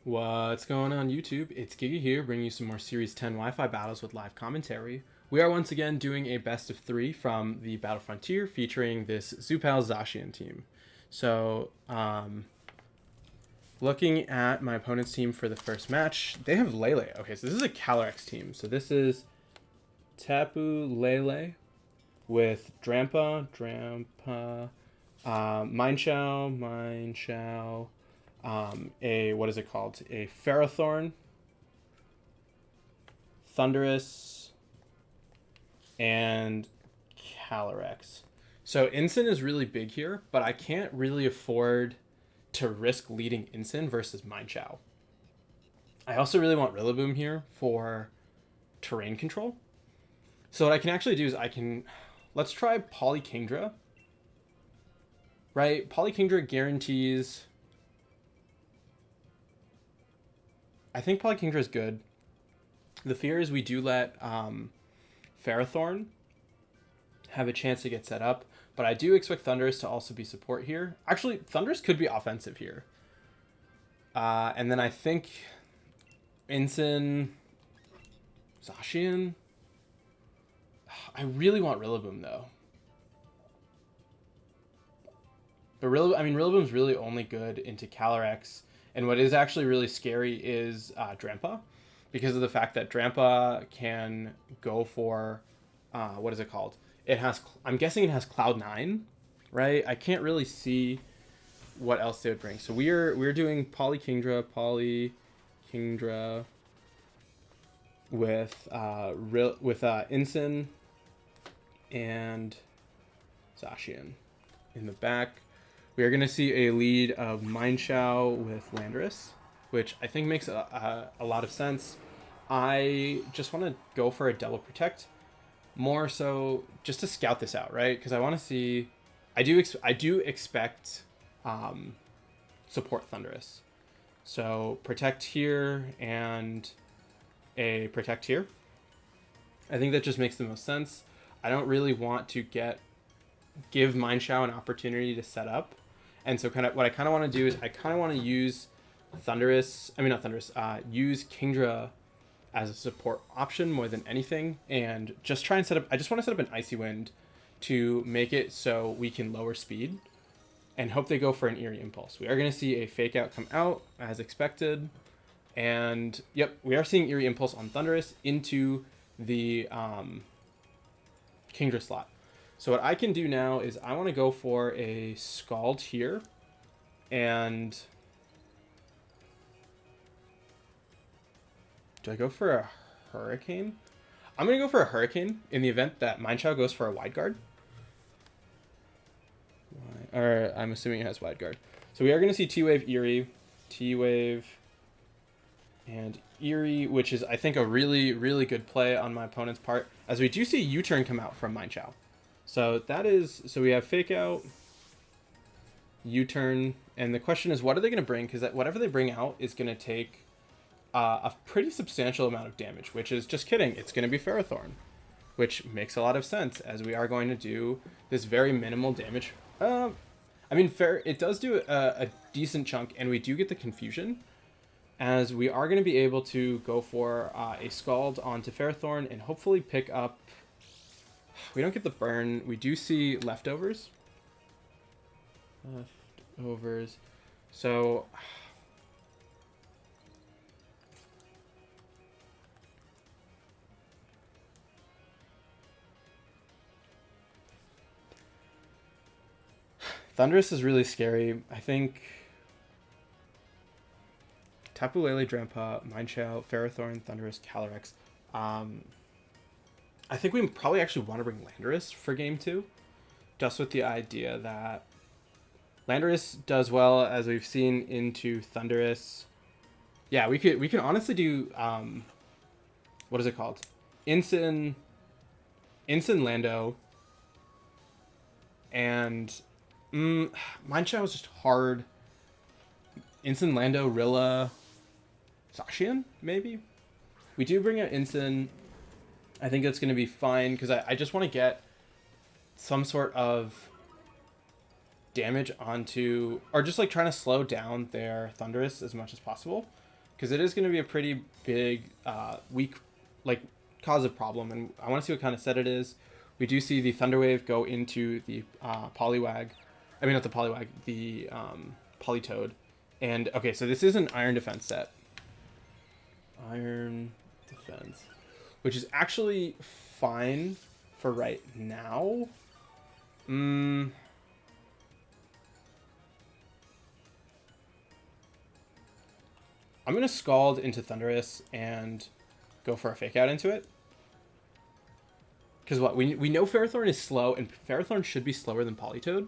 What's going on YouTube? It's Giga here, bringing you some more Series 10 Wi-Fi battles with live commentary. We are once again doing a best of 3 from the Battle Frontier featuring this Zupal Zacian team. So, looking at my opponent's team for the first match, they have Lele. Okay, so this is a Calyrex team. So this is Tapu Lele with Drampa, Mineshao, what is it called? A Ferrothorn, Thundurus, and Calyrex. So Incin is really big here, but I can't really afford to risk leading Incin versus Mineshao. I also really want Rillaboom here for terrain control. So what I can actually do is let's try Polykingdra. Right? Polykingdra guarantees... I think Polykingdra is good. The fear is we do let Ferrothorn have a chance to get set up, but I do expect Thundurus to also be support here. Actually, Thundurus could be offensive here. And then I think Incin, Zacian. I really want Rillaboom though. But Rillaboom's really only good into Calyrex, and what is actually really scary is Drampa, because of the fact that Drampa can go for what is it called? It has, I'm guessing it has Cloud9, right? I can't really see what else they would bring. So we're doing Polykingdra with Incin and Zacian in the back. We are going to see a lead of Mineshao with Landorus, which I think makes a lot of sense. I just want to go for a double protect, more so just to scout this out, right? Because I want to see. I do expect support Thundurus, so protect here and a protect here. I think that just makes the most sense. I don't really want to give Mineshao an opportunity to set up. And so what I want to do is I kind of want to use use Kingdra as a support option more than anything, and just try and set up, I just want to set up an Icy Wind to make it so we can lower speed and hope they go for an Eerie Impulse. We are going to see a Fake Out come out as expected, and yep, we are seeing Eerie Impulse on Thundurus into the Kingdra slot. So what I can do now is I want to go for a Scald here, and do I go for a Hurricane? I'm going to go for a Hurricane in the event that Mineshao goes for a Wide Guard. Or I'm assuming it has Wide Guard. So we are going to see T-Wave, Eerie, T-Wave, and Eerie, which is, I think, a really, really good play on my opponent's part, as we do see U-Turn come out from Mineshao. So so we have Fake Out, U-Turn, and the question is, what are they going to bring? Because whatever they bring out is going to take a pretty substantial amount of damage, which is, just kidding, it's going to be Ferrothorn, which makes a lot of sense, as we are going to do this very minimal damage. It does do a decent chunk, and we do get the confusion, as we are going to be able to go for a Scald onto Ferrothorn and hopefully pick up. We don't get the burn. We do see leftovers. So Thundurus is really scary. I think Tapu Lele, Drampa, Mineshao, Ferrothorn, Thundurus, Calyrex. I think we probably actually want to bring Landorus for game 2, just with the idea that Landorus does well, as we've seen, into Thundurus. Yeah, we can honestly do what is it called? Incin Lando, and Mineshao is just hard. Incin Lando, Rilla, Zacian, maybe. We do bring out Incin. I think that's going to be fine, because I just want to get some sort of damage onto, or just like trying to slow down their Thundurus as much as possible. because it is going to be a pretty big, weak, like, cause of problem. And I want to see what kind of set it is. We do see the Thunderwave go into the Poliwag. I mean, not the Poliwag, the Politoed. And, okay, so this is an Iron Defense set. Iron Defense. Which is actually fine for right now. I'm going to Scald into Thundurus and go for a Fake Out into it. Because what? We know Ferrothorn is slow, and Ferrothorn should be slower than Politoed.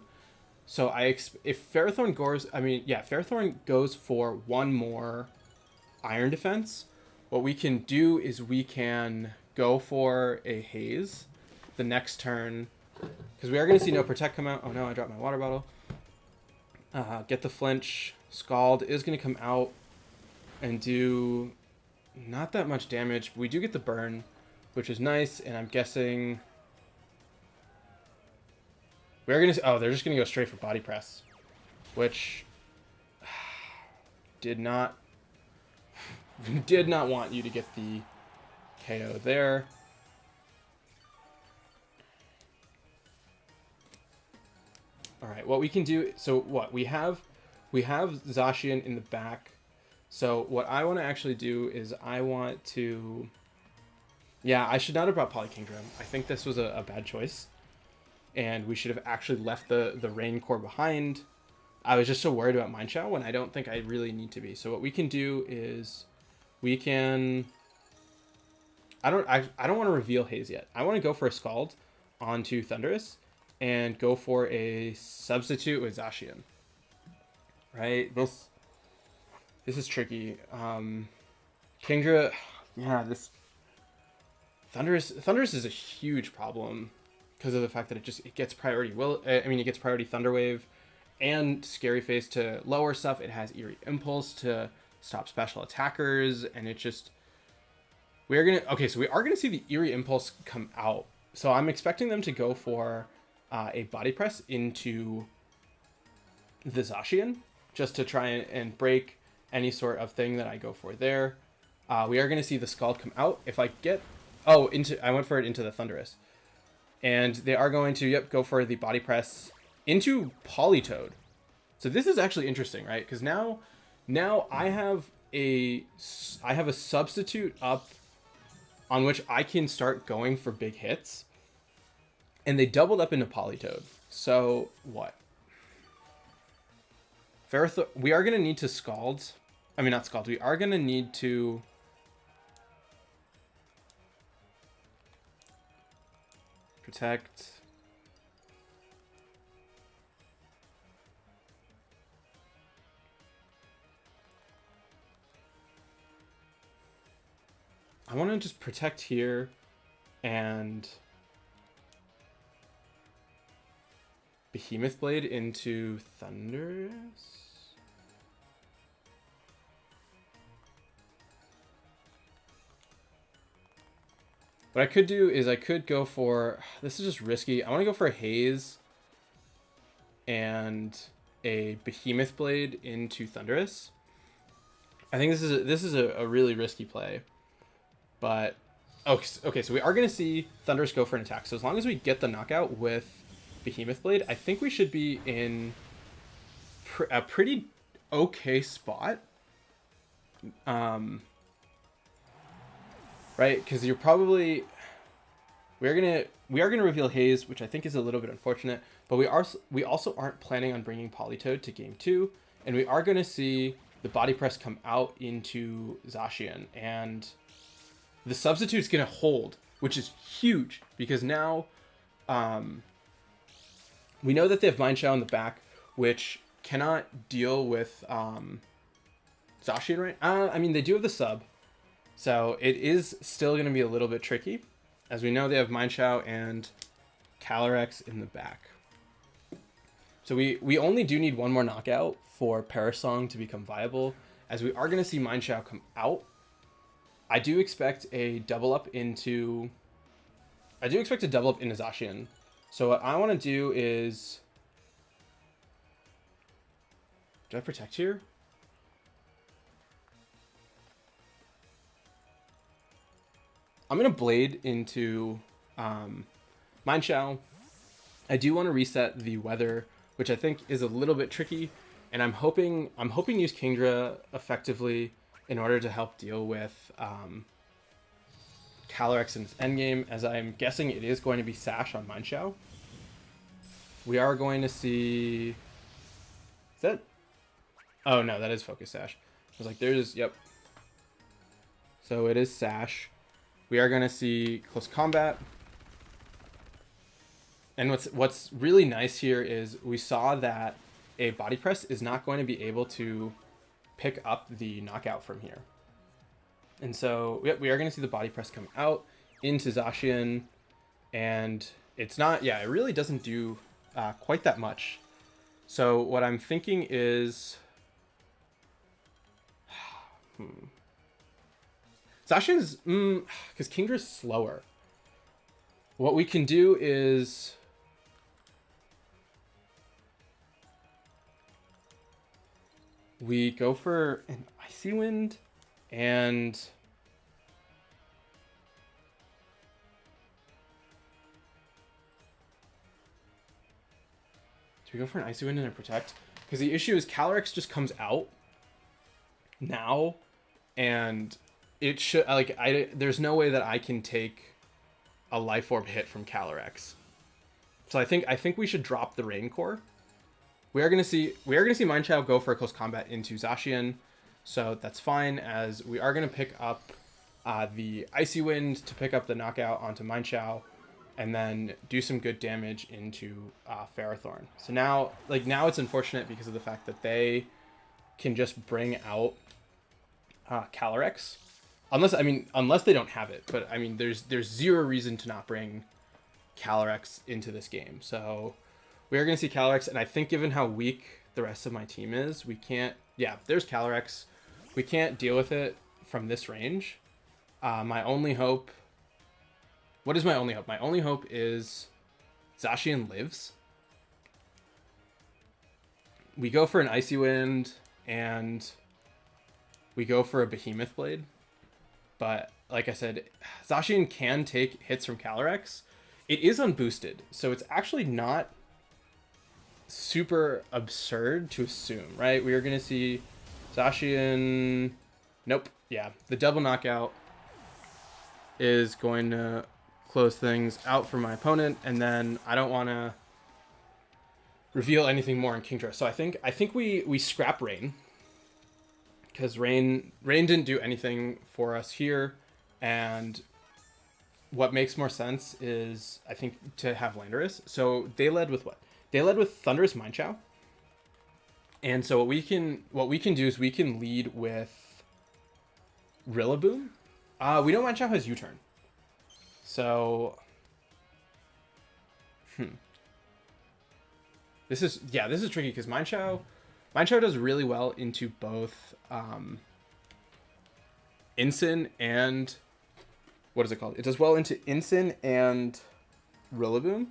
So if Ferrothorn goes... I mean, yeah, Ferrothorn goes for one more Iron Defense. What we can do is we can go for a Haze the next turn. Because we are going to see no Protect come out. Oh no, I dropped my water bottle. Get the Flinch. Scald is going to come out and do not that much damage. We do get the burn, which is nice, and I'm guessing we're gonna... Oh, they're just gonna go straight for Body Press, which did not want you to get the KO there. All right, what we can do... So what we have Zacian in the back. So what I want to actually do is I want to... Yeah, I should not have brought Polykingdrum. I think this was a bad choice. And we should have actually left the Rain Core behind. I was just so worried about Mineshaw when I don't think I really need to be. So what we can do is we can... I don't want to reveal Haze yet. I want to go for a Scald onto Thundurus and go for a substitute with Zacian. Right? This is tricky. Kingdra... Yeah, this... Thundurus is a huge problem because of the fact that it gets priority. It gets priority Thunderwave and Scary Face to lower stuff. It has Eerie Impulse to stop special attackers, and it just... we are gonna see the Eerie Impulse come out. So I'm expecting them to go for a Body Press into the Zacian just to try and break any sort of thing that I go for there. We are gonna see the Scald come out. If I get... Oh, I went for it into the Thundurus. And they are going to, go for the Body Press into Politoed. So this is actually interesting, right? Because now I have a substitute up on which I can start going for big hits. And they doubled up into Politoed. So what? We are going to need to Scald. I mean, not Scald. We are going to need to... Protect. I want to just protect here and Behemoth Blade into Thundurus. What I could do is I could go for... This is just risky. I want to go for a Haze and a Behemoth Blade into Thundurus. I think this is a really risky play. But... Okay, so we are going to see Thundurus go for an attack. So as long as we get the knockout with Behemoth Blade, I think we should be in a pretty okay spot. Right, because you're probably... We are gonna reveal Haze, which I think is a little bit unfortunate, but we also aren't planning on bringing Politoed to game 2, and we are gonna see the Body Press come out into Zacian, and the substitute's gonna hold, which is huge because now we know that they have Mineshaw in the back, which cannot deal with Zacian, right? I mean, they do have the sub. So it is still going to be a little bit tricky. As we know, they have Mineshaw and Calyrex in the back. So we only do need one more knockout for Parasong to become viable. As we are going to see Mineshaw come out, I do expect a double up into Zacian. So what I want to do is... Do I protect here? I'm going to Blade into Mineshaw. I do want to reset the weather, which I think is a little bit tricky, and I'm hoping to use Kingdra effectively in order to help deal with Calyrex in its endgame, as I'm guessing it is going to be Sash on Mineshaw. We are going to see... Is that... Oh, no, that is Focus Sash. I was like, there's... Yep. So it is Sash. We are going to see Close Combat. And what's really nice here is we saw that a Body Press is not going to be able to pick up the knockout from here. And so we are going to see the Body Press come out into Zacian, and it's not... Yeah, it really doesn't do quite that much. So what I'm thinking is... Zacian's... Because Kingdra's slower. What we can do is... We go for an Icy Wind, and... Do we go for an Icy Wind and a Protect? Because the issue is Calyrex just comes out now, and it should... Like, there's no way that I can take a Life Orb hit from Calyrex. So I think we should drop the Rain Core. We are gonna see Mineshaw go for a Close Combat into Zacian, so that's fine, as we are gonna pick up the Icy Wind to pick up the knockout onto Mineshaw, and then do some good damage into Ferrothorn. So now it's unfortunate because of the fact that they can just bring out Calyrex, unless they don't have it. But I mean, there's zero reason to not bring Calyrex into this game. So we are going to see Calyrex, and I think given how weak the rest of my team is, we can't... Yeah, there's Calyrex. We can't deal with it from this range. My only hope... What is my only hope? My only hope is Zacian lives. We go for an Icy Wind, and we go for a Behemoth Blade. But, like I said, Zacian can take hits from Calyrex. It is unboosted, so it's actually not super absurd to assume, right? We are going to see Zacian... Nope. Yeah, the double knockout is going to close things out for my opponent, and then I don't want to reveal anything more in Kingdra. So I think we scrap Rain, because Rain didn't do anything for us here, and what makes more sense is, I think, to have Landorus. So they led with what? They led with Thunderous Mineshaw. And so what we can do is we can lead with Rillaboom. We know Mineshaw has U-turn. So this is tricky, because Mineshaw does really well into both Incin and... What is it called? It does well into Incin and Rillaboom.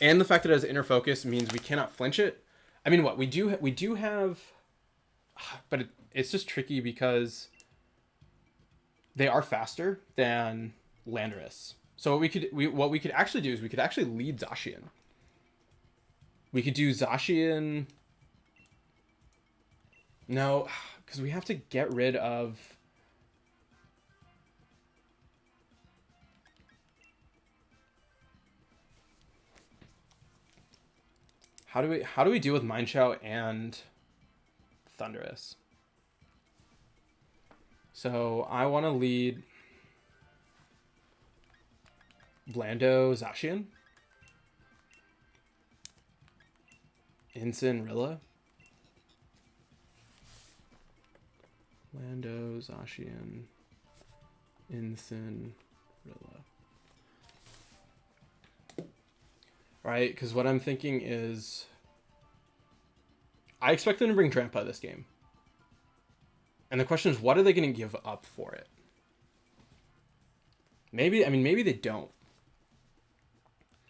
And the fact that it has Inner Focus means we cannot flinch it. I mean, what we do have, but it's just tricky because they are faster than Landorus. So what we could actually do is we could actually lead Zacian. We could do Zacian. No, because we have to get rid of... How do we deal with Mineshaw and Thunderous? So I want to lead Blando Zacian, Incin Rilla, Blando Zacian, Incin Rilla. Right, because what I'm thinking is I expect them to bring Drampa this game. And the question is, what are they going to give up for it? Maybe they don't.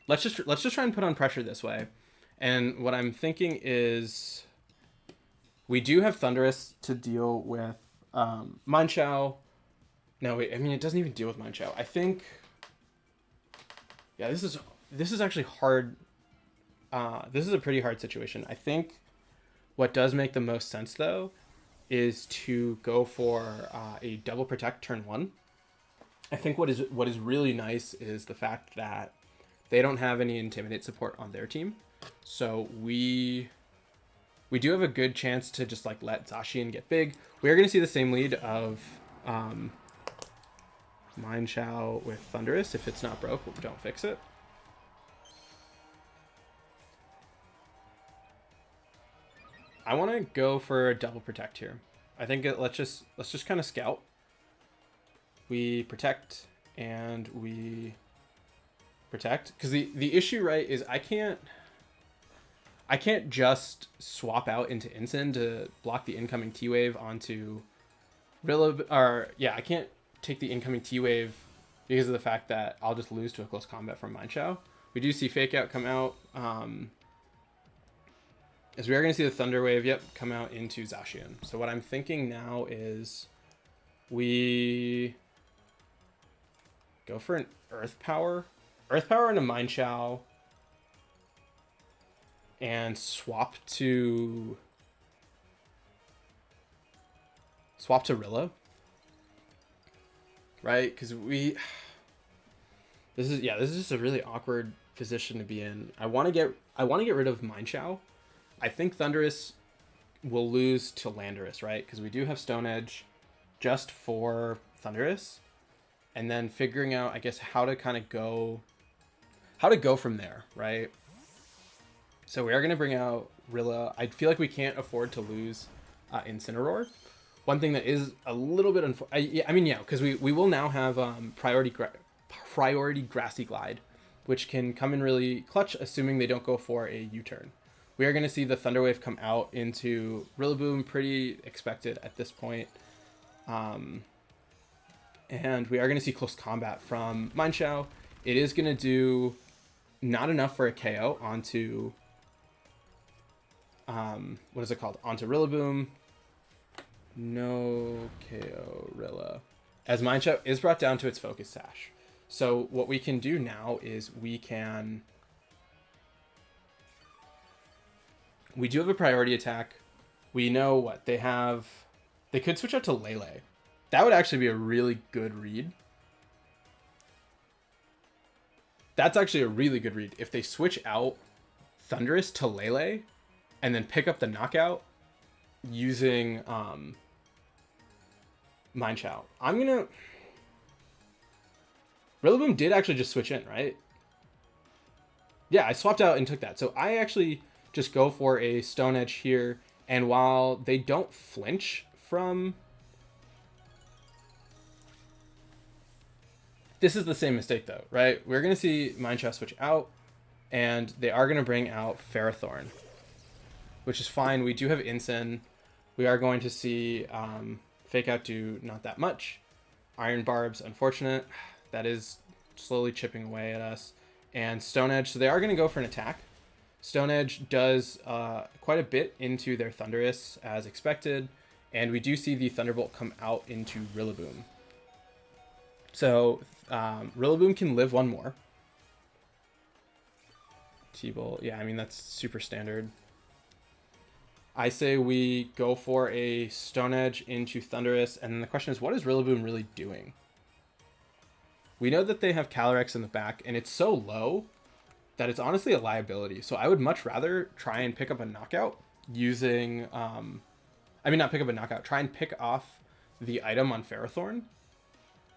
Let's just try and put on pressure this way. And what I'm thinking is we do have Thunderous to deal with Mineshaw. No, wait, I mean, it doesn't even deal with Mind Chow. I think... Yeah, this is actually hard. This is a pretty hard situation. I think what does make the most sense, though, is to go for a double protect turn 1. I think what is really nice is the fact that they don't have any Intimidate support on their team. So we do have a good chance to just like let Zacian get big. We are going to see the same lead of Mind Chow with Thunderous. If it's not broke, don't fix it. I want to go for a double protect here. I think let's just kind of scout. We protect and we protect, because the issue, right, is I can't just swap out into Ensign to block the incoming T-Wave onto Rilla, or yeah, I can't take the incoming T-Wave because of the fact that I'll just lose to a close combat from Mind Chow. We do see Fake Out come out. As we are going to see the Thunder Wave, yep, come out into Zacian. So what I'm thinking now is we go for an Earth Power into Mind Chow, and swap to Rilla, right? Because this is just a really awkward position to be in. I want to get rid of Mind Chow. I think Thunderous will lose to Landorus, right? Because we do have Stone Edge just for Thunderous, and then figuring out, I guess, how to go from there, right? So we are going to bring out Rilla. I feel like we can't afford to lose Incineroar. One thing that is a little bit because we will now have priority Grassy Glide, which can come in really clutch, assuming they don't go for a U-turn. We are going to see the Thunder Wave come out into Rillaboom, pretty expected at this point. And we are going to see close combat from Mind Chow. It is going to do not enough for a KO onto... what is it called? Onto Rillaboom. No KO Rilla. As Mind Chow is brought down to its Focus Sash. So what we can do now is we do have a priority attack. We know what they have. They could switch out to Lele. That would actually be a really good read. That's actually a really good read. If they switch out Thunderous to Lele and then pick up the knockout using Mind Chow. Rillaboom did actually just switch in, right? Yeah, I swapped out and took that. So I actually just go for a Stone Edge here, and while they don't flinch from... This is the same mistake though, right? We're going to see Mind Chow switch out, and they are going to bring out Ferrothorn, which is fine. We do have Incin. We are going to see Fake Out do not that much. Iron Barb's unfortunate. That is slowly chipping away at us. And Stone Edge, so they are going to go for an attack. Stone Edge does quite a bit into their Thunderous as expected, and we do see the Thunderbolt come out into Rillaboom. So Rillaboom can live one more. T-Bolt, yeah, I mean, that's super standard. I say we go for a Stone Edge into Thunderous, and then the question is, what is Rillaboom really doing? We know that they have Calyrex in the back, and it's so low that it's honestly a liability. So I would much rather try and pick up a knockout using... not pick up a knockout. Try and pick off the item on Ferrothorn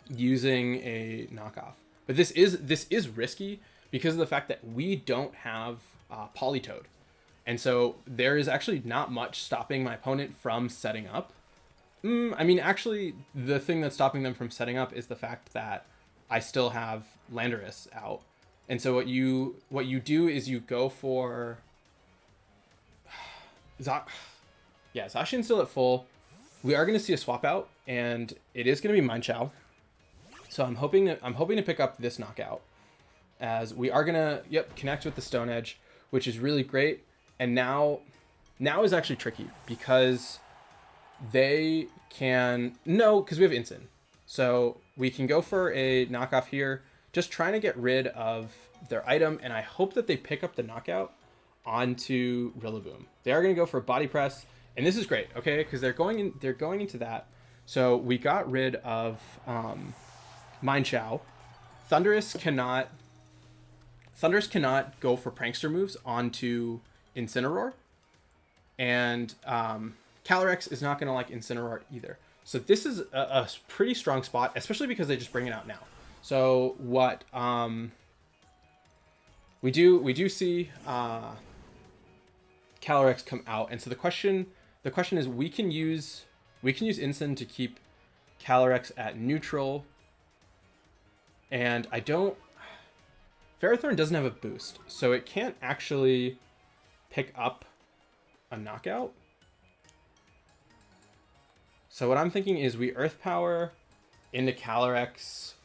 using a knockoff. But this is risky because of the fact that we don't have Politoed. And so there is actually not much stopping my opponent from setting up. Actually, the thing that's stopping them from setting up is the fact that I still have Landorus out. And so what you do is you go for... Zacian's still at full. We are going to see a swap out, and it is going to be Mind Chow. So I'm hoping to pick up this knockout, as we are going to connect with the Stone Edge, which is really great. And now is actually tricky because they can... No, because we have Incin. So we can go for a knockoff here, just trying to get rid of their item, and I hope that they pick up the knockout onto Rillaboom. They are going to go for a body press, and this is great, okay, because they're going into that. So we got rid of Mine Chow. Thundurus cannot go for prankster moves onto Incineroar, and Calyrex is not going to like Incineroar either. So this is a pretty strong spot, especially because they just bring it out now. So what we do see Calyrex come out, and so the question is we can use Incin to keep Calyrex at neutral, and I don't. Ferrothorn doesn't have a boost, so it can't actually pick up a knockout. So what I'm thinking is we Earth Power into Calyrex.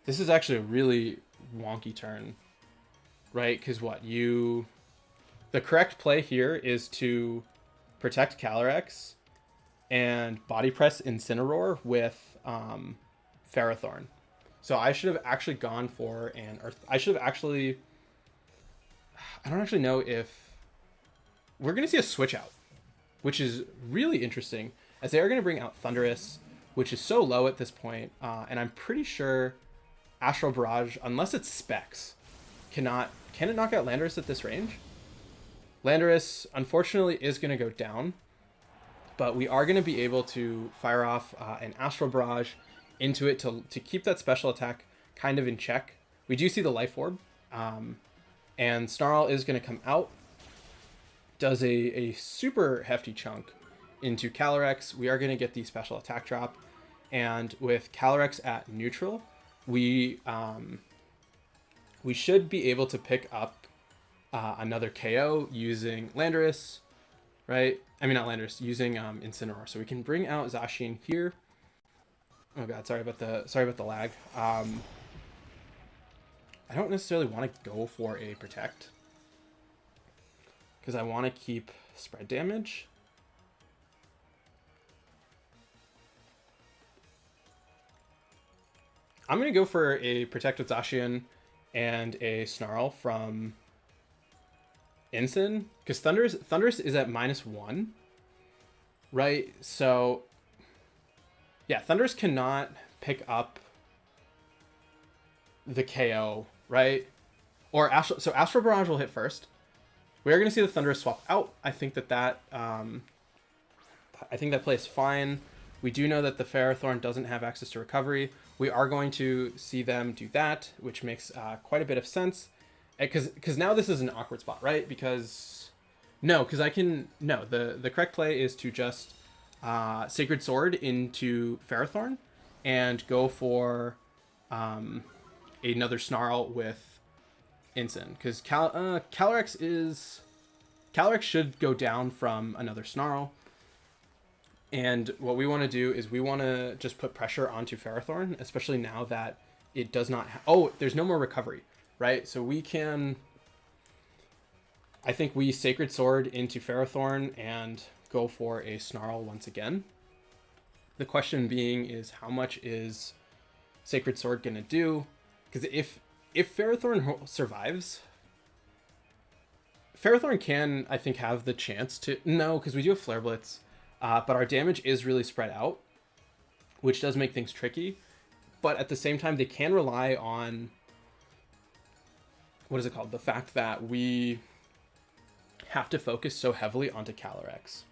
This is actually a really wonky turn, right? Because the correct play here is to protect Calyrex and body press Incineroar with Ferrothorn. So I should have actually gone for an Earth. I don't actually know if we're going to see a switch out, which is really interesting, as they are going to bring out Thundurus, which is so low at this point. And I'm pretty sure Astral Barrage, unless it's Specs, can it knock out Landorus at this range? Landorus, unfortunately, is going to go down, but we are going to be able to fire off an Astral Barrage into it to keep that special attack kind of in check. We do see the Life Orb, and Snarl is going to come out, does a super hefty chunk into Calyrex. We are going to get the special attack drop, and with Calyrex at neutral, we should be able to pick up another KO using Landorus, right? I mean, not Landorus, using Incineroar. So we can bring out Zacian here. Oh god, sorry about the lag. I don't necessarily want to go for a protect, because I want to keep spread damage. I'm going to go for a protect with Zacian and a Snarl from Incin, because Thundurus is at -1, right? So yeah, Thundurus cannot pick up the KO, right? Or Astral Barrage will hit first. We are going to see the Thundurus swap out. I think that play is fine. We do know that the Ferrothorn doesn't have access to recovery. We are going to see them do that, which makes quite a bit of sense. Because now this is an awkward spot, right? The correct play is to just Sacred Sword into Ferrothorn and go for another Snarl with Incin, because Calyrex should go down from another Snarl, and what we want to do is we want to just put pressure onto Ferrothorn, especially now that it does not there's no more recovery, right? So I think we Sacred Sword into Ferrothorn and go for a Snarl once again. The question being is, how much is Sacred Sword gonna do? Because if Ferrothorn survives, Ferrothorn can, I think, have the chance to... No, because we do have Flare Blitz, but our damage is really spread out, which does make things tricky. But at the same time, they can rely on... What is it called? The fact that we have to focus so heavily onto Calyrex.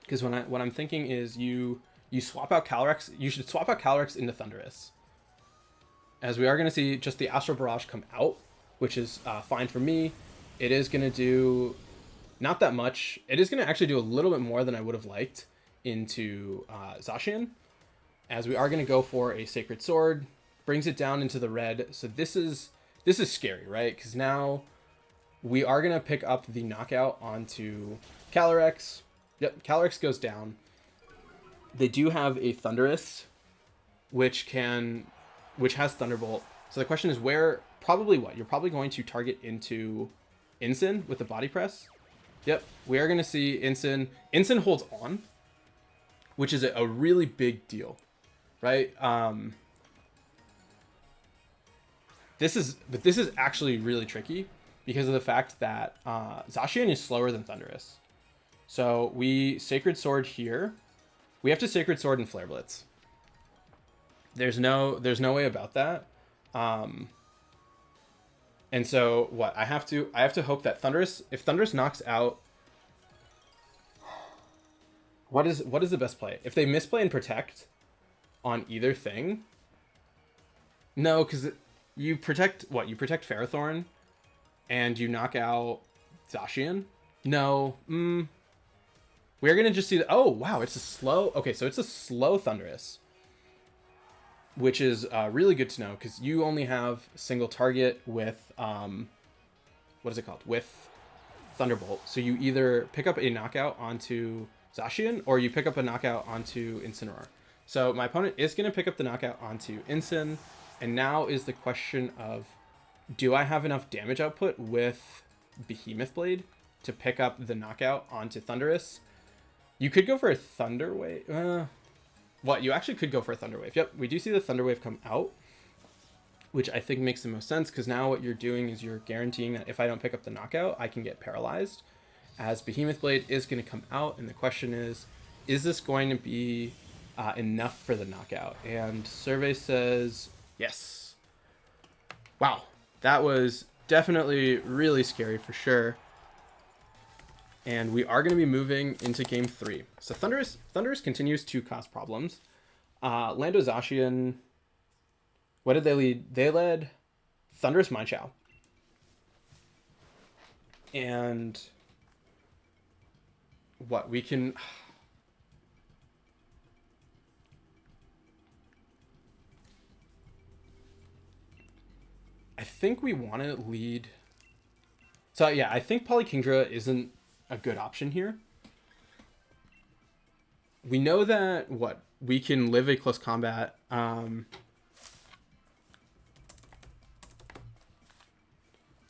Because what I'm thinking is you swap out Calyrex. You should swap out Calyrex into Thundurus, as we are going to see just the Astral Barrage come out, which is fine for me. It is going to do not that much. It is going to actually do a little bit more than I would have liked into Zacian, as we are going to go for a Sacred Sword, brings it down into the red. So this is scary, right? Because now we are going to pick up the knockout onto Calyrex. Yep, Calyrex goes down. They do have a Thundurus, which has Thunderbolt. So the question is you're probably going to target into Incin with the body press. Yep, we are going to see Incin. Incin holds on, which is a really big deal, right? This is actually really tricky because of the fact that Zacian is slower than Thunderous. So we Sacred Sword here. We have to Sacred Sword and Flare Blitz. There's no way about that. And so what I have to hope that if Thunderous knocks out, what is the best play? If they misplay and protect on either thing, no, because you protect what? You protect Ferrothorn, and you knock out Zacian. No, we're gonna just see that. Oh wow, it's a slow. Okay, so it's a slow Thunderous, which is really good to know because you only have single target with what is it called? With Thunderbolt. So you either pick up a knockout onto Zacian or you pick up a knockout onto Incineroar. So my opponent is going to pick up the knockout onto Incin, and now is the question of, do I have enough damage output with Behemoth Blade to pick up the knockout onto Thunderous? You could go for a Thunder Wave. What? You actually could go for a Thunder Wave. Yep, we do see the Thunder Wave come out, which I think makes the most sense because now what you're doing is you're guaranteeing that if I don't pick up the knockout, I can get paralyzed, as Behemoth Blade is going to come out, and the question is this going to be enough for the knockout? And Survey says yes. Wow, that was definitely really scary for sure. And we are going to be moving into game 3. So Thunderous continues to cause problems. Lando Zacian, what did they lead? They led Thunderous Mineshaw. And what we can... I think we want to lead... So yeah, I think Polykingdra isn't a good option here. We know that we can live a close combat.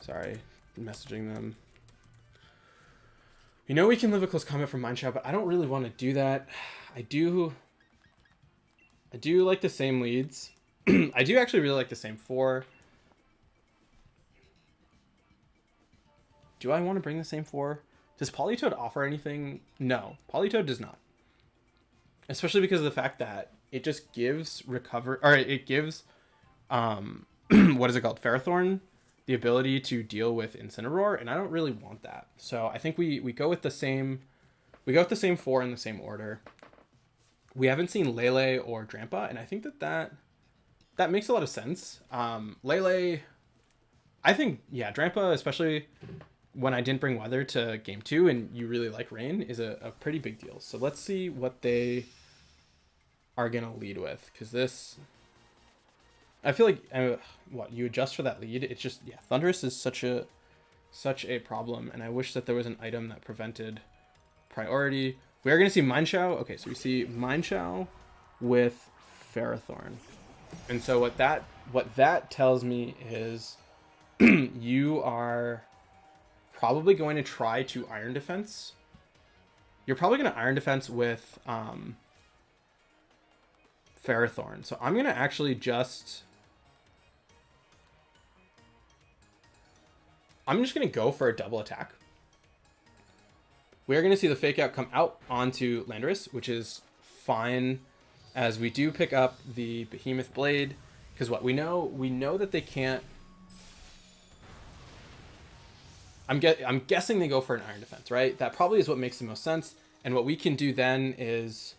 Sorry, messaging them. We know we can live a close combat from Mineshaw, but I don't really want to do that. I do like the same leads. I do actually really like the same 4. Do I want to bring the same 4? Does Politoed offer anything? No, Politoed does not. Especially because of the fact that it just gives it gives, what is it called? Ferrothorn, the ability to deal with Incineroar, and I don't really want that. So I think we go with the same, 4 in the same order. We haven't seen Lele or Drampa, and I think that makes a lot of sense. Lele, I think, yeah, Drampa, especially when I didn't bring weather to game 2 and you really like rain, is a pretty big deal. So let's see what they are going to lead with. Because this, I feel like, what, you adjust for that lead. It's just, yeah, Thunderous is such a problem. And I wish that there was an item that prevented priority. We are going to see Mineshaw. Okay, so we see Mineshaw with Ferrothorn. And so what that tells me is you are probably going to try to Iron Defense. You're probably going to Iron Defense with Ferrothorn. So I'm going to actually just... I'm just going to go for a double attack. We are going to see the Fake Out come out onto Landorus, which is fine, as we do pick up the Behemoth Blade. Because what we know that they can't... I'm guessing they go for an Iron Defense, right? That probably is what makes the most sense. And what we can do then is...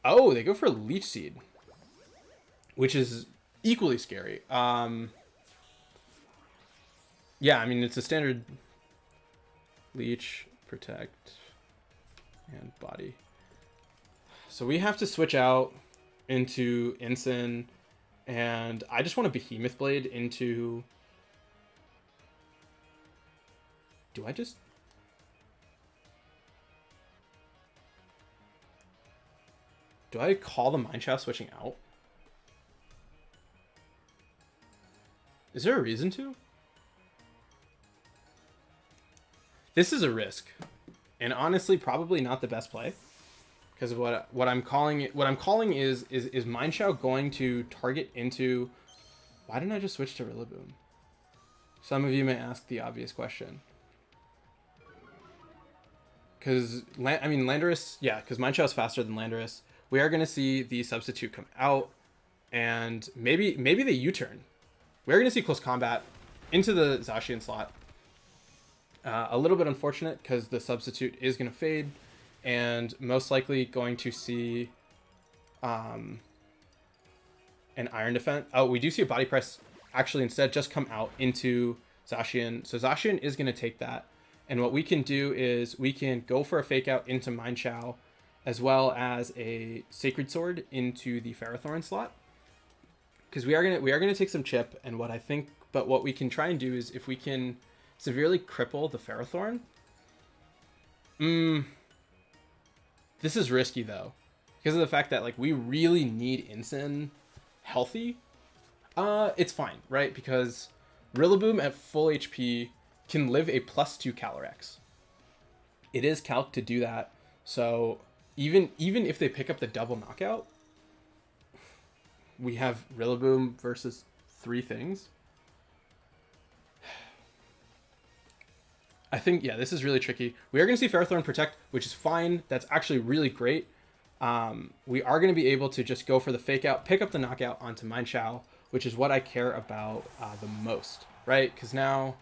Oh, they go for Leech Seed, which is equally scary. Yeah, I mean, it's a standard Leech, Protect, and Body. So we have to switch out into Incin, and I just want a Behemoth Blade into... Do I call the Mineshaw switching out? Is there a reason to? This is a risk. And honestly, probably not the best play. Because what I'm calling is Mindshao going to target into. Why didn't I just switch to Rillaboom? Some of you may ask the obvious question. Because Landorus, yeah, because Mindshao is faster than Landorus. We are going to see the substitute come out, and maybe they U-turn. We're going to see close combat into the Zacian slot. A little bit unfortunate because the substitute is going to fade, and most likely going to see an Iron Defense. Oh, we do see a Body Press actually instead just come out into Zacian. So Zacian is going to take that. And what we can do is we can go for a Fake Out into Mindshao, as well as a Sacred Sword into the Ferrothorn slot. Because we are gonna take some chip, and what we can try and do is if we can severely cripple the Ferrothorn. This is risky though, because of the fact that like we really need Incin healthy. It's fine, right? Because Rillaboom at full HP can live a +2 Calyrex. It is calc to do that, so even if they pick up the double knockout, we have Rillaboom versus 3 things. I think, yeah, this is really tricky. We are going to see Ferrothorn Protect, which is fine. That's actually really great. We are going to be able to just go for the Fake Out, pick up the knockout onto Mindshao, which is what I care about the most, right? Because now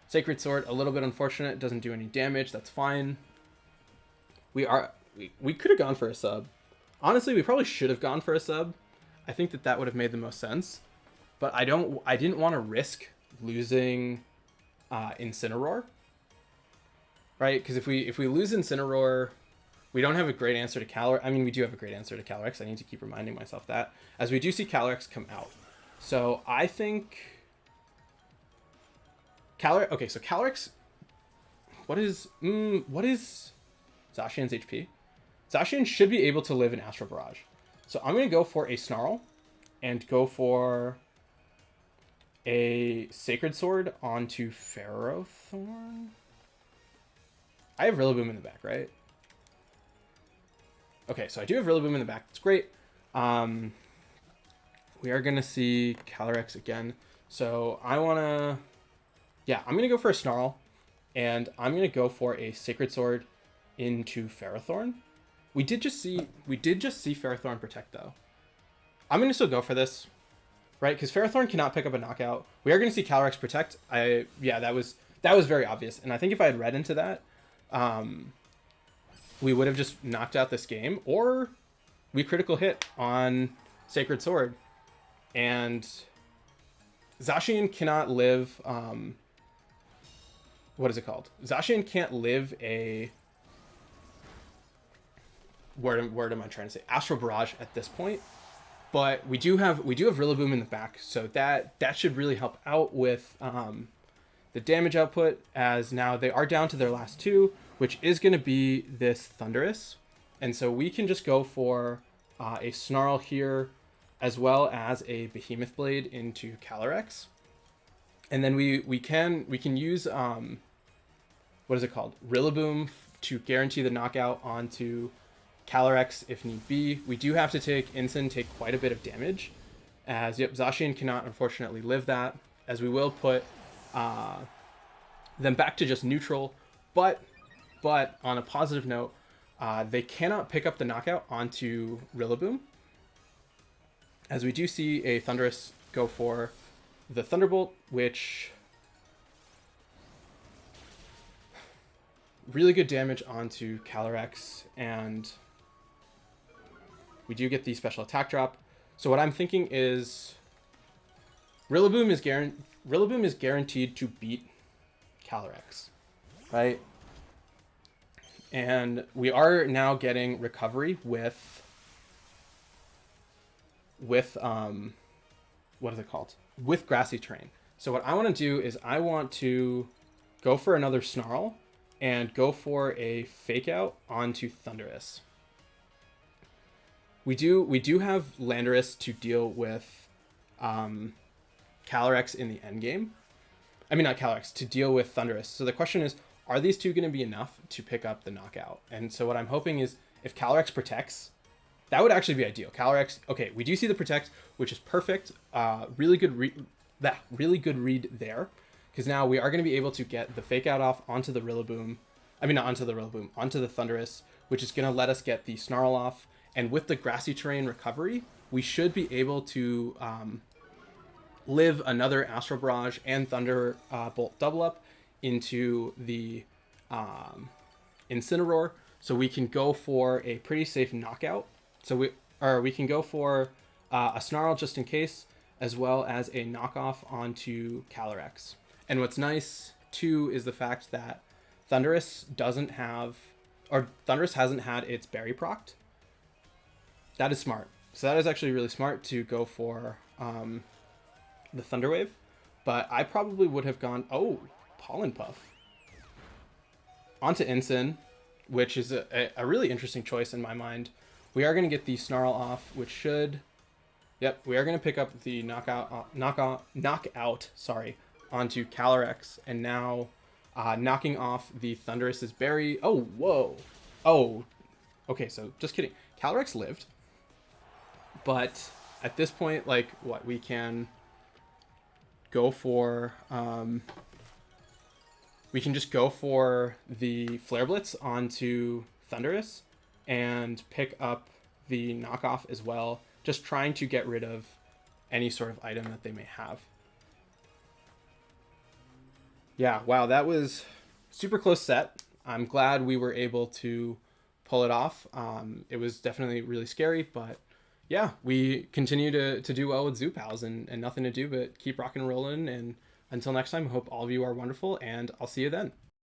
Sacred Sword, a little bit unfortunate, doesn't do any damage. That's fine. We could have gone for a sub. Honestly, we probably should have gone for a sub. I think that would have made the most sense. But I didn't want to risk losing Incineroar. Right? Because if we lose Incineroar, we don't have a great answer to Calyrex. I mean, we do have a great answer to Calyrex. I need to keep reminding myself that. As we do see Calyrex come out. So I think Okay, so Calyrex, what is Zacian's HP? Zacian should be able to live in Astral Barrage. So I'm going to go for a Snarl and go for a Sacred Sword onto Ferrothorn. I have Rillaboom in the back, right? Okay, so I do have Rillaboom in the back. That's great. We are going to see Calyrex again. So I want to... Yeah, I'm going to go for a Snarl, and I'm going to go for a Sacred Sword into Ferrothorn. We did just see Ferrothorn Protect, though. I'm going to still go for this, right? Because Ferrothorn cannot pick up a knockout. We are going to see Calyrex Protect. Yeah, that was very obvious. And I think if I had read into that, we would have just knocked out this game, or we critical hit on Sacred Sword. And Zacian cannot live... what is it called? Zacian can't live a... Word am I trying to say? Astral Barrage at this point. But we do have Rillaboom in the back, so that should really help out with the damage output, as now they are down to their last 2, which is going to be this Thundurus. And so we can just go for a Snarl here, as well as a Behemoth Blade into Calyrex. And then we can use what is it called? Rillaboom to guarantee the knockout onto Calyrex if need be. We do have to take quite a bit of damage, as Zacian cannot unfortunately live that, as we will put them back to just neutral. But on a positive note, they cannot pick up the knockout onto Rillaboom, as we do see a Thundurus go for the Thunderbolt, which really good damage onto Calyrex, and we do get the special attack drop. So what I'm thinking is Rillaboom is guaranteed to beat Calyrex, right? And we are now getting recovery with what is it called? With Grassy Terrain. So what I want to do is I want to go for another Snarl and go for a Fake Out onto Thundurus. We do have Landorus to deal with Calyrex in the endgame. I mean, not Calyrex, to deal with Thundurus. So the question is, are these two going to be enough to pick up the knockout? And so what I'm hoping is if Calyrex protects, that would actually be ideal. Calyrex, okay, we do see the protect, which is perfect. Really good read there, because now we are going to be able to get the fake out off onto the Rillaboom. I mean, not onto the Rillaboom, onto the Thundurus, which is going to let us get the Snarl off. And with the Grassy Terrain recovery, we should be able to live another Astral Barrage and Thunderbolt double up into the Incineroar, so we can go for a pretty safe knockout. So we can go for a Snarl just in case, as well as a knockoff onto Calyrex. And what's nice too is the fact that Thundurus hasn't had its berry procced. That is smart. So that is actually really smart to go for the Thunder Wave. But I probably would have gone, Pollen Puff onto Incin, which is a really interesting choice in my mind. We are going to get the Snarl off, which should... Yep, we are going to pick up the knockout, onto Calyrex, and now knocking off the Thundurus's berry. Oh, whoa. Oh, okay, so just kidding. Calyrex lived, but at this point, like, what, we can go for... we can just go for the Flare Blitz onto Thundurus and pick up the knockoff as well, just trying to get rid of any sort of item that they may have. Yeah, wow, that was super close set. I'm glad we were able to pull it off. It was definitely really scary, but yeah, we continue to do well with Zoo Pals, and nothing to do but keep rocking and rolling. And until next time, I hope all of you are wonderful, and I'll see you then.